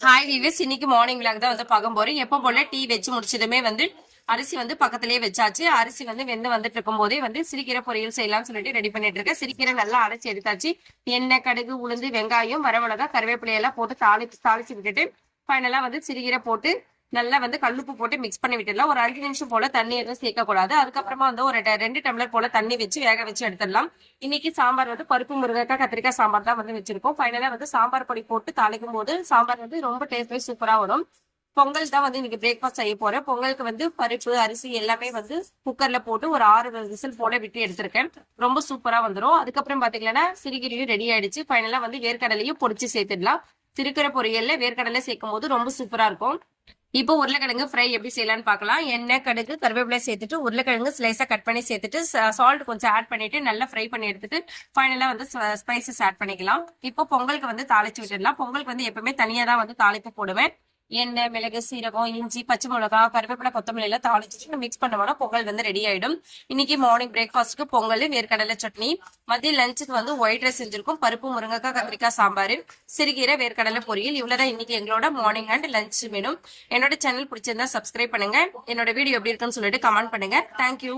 Hi viewers, இன்னைக்கு morning vlog தான் வந்து பார்க்க போறோம். எப்போ போல டீ வச்சு முடிச்சதுமே வந்து அரிசி வந்து பக்கத்திலேயே வச்சாச்சு. அரிசி வந்து வெந்து வந்துட்டு இருக்கும் போதே வந்து சிறுகீரை பொரியல் செய்யலாம்னு சொல்லிட்டு ரெடி பண்ணிட்டு இருக்கேன். சிறுகீரை நல்லா அரைச்சி எடுத்தாச்சு. எண்ணெய், கடுகு, உளுந்து, வெங்காயம், வரமிளகா, கருவேப்பிலையெல்லாம் போட்டு தாளிச்சு விட்டுட்டு ஃபைனலா வந்து சிறுகீரை போட்டு நல்லா வந்து கல்லுப்பு போட்டு மிக்ஸ் பண்ணி விட்டுடலாம். ஒரு 5 நிமிஷம் போல தண்ணி எதுவும் சேர்க்கக்கூடாது. அதுக்கப்புறமா வந்து ஒரு 2 டம்ளர் போல தண்ணி வச்சு வேக வச்சு எடுத்துடலாம். இன்னைக்கு சாம்பார் வந்து பருப்பு, முருங்கைக்காய், கத்திரிக்காய் சாம்பார் தான் வந்து வச்சிருக்கோம். ஃபைனலா வந்து சாம்பார் பொடி போட்டு தாளிக்கும் போது சாம்பார் வந்து ரொம்ப டேஸ்ட் சூப்பரா வரும். பொங்கல் தான் வந்து இன்னைக்கு பிரேக்ஃபாஸ்ட் செய்ய போறேன். பொங்கலுக்கு வந்து பருப்பு, அரிசி எல்லாமே வந்து குக்கர்ல போட்டு ஒரு 6 விசில் போல விட்டு எடுத்திருக்கேன். ரொம்ப சூப்பரா வந்துடும். அதுக்கப்புறம் பாத்தீங்கன்னா சிறுகீரையும் ரெடி ஆயிடுச்சு. ஃபைனலா வந்து வேர்க்கடலையும் பொடிச்சு சேர்த்துடலாம். சிறுகீரை பொரியல்ல வேர்க்கடலை சேர்க்கும் போது ரொம்ப சூப்பரா இருக்கும். இப்போ உருளைக்கிழங்கு ஃப்ரை எப்படி செய்யலாம்னு பார்க்கலாம். எண்ணெய், கடுகு, கருவேப்பிலை சேர்த்துட்டு உருளைக்கிழங்கு ஸ்லைஸா கட் பண்ணி சேர்த்துட்டு சால்ட் கொஞ்சம் ஆட் பண்ணிட்டு நல்லா ஃப்ரை பண்ணி எடுத்துட்டு ஃபைனலா வந்து ஸ்பைசஸ் ஆட் பண்ணிக்கலாம். இப்போ பொங்கலுக்கு வந்து தாளிச்சு விட்டுடலாம். பொங்கலுக்கு வந்து எப்பவுமே தனியா தான் வந்து தாளிப்பு போடுவேன். எண்ணெய், மிளகு, சீரகம், இஞ்சி, பச்சை மிளகா, கருவேப்பிலை, கொத்தமல்லி எல்லாம் தாளிச்சுட்டு மிக்ஸ் பண்ணோம்னா பொங்கல் வந்து ரெடி ஆயிடும். இன்னைக்கு மார்னிங் பிரேக்ஃபாஸ்ட்க்கு பொங்கல், வேர்க்கடலை சட்னி. மதியம் லஞ்சுக்கு வந்து ஒயிட் ரைஸ் செஞ்சிருக்கும். பருப்பு, முருங்கைக்காய், கத்திரிக்காய் சாம்பார், சிறுகீரை, வேர்க்கடலை பொரியல். இவ்வளவுதான் இன்னைக்கு எங்களோட மார்னிங் அண்ட் லஞ்ச் மெனு. என்னோட சேனல் பிடிச்சிருந்தா சப்ஸ்கிரைப் பண்ணுங்க. என்னோட வீடியோ எப்படி இருக்குன்னு சொல்லிட்டு கமெண்ட் பண்ணுங்க. தேங்க்யூ.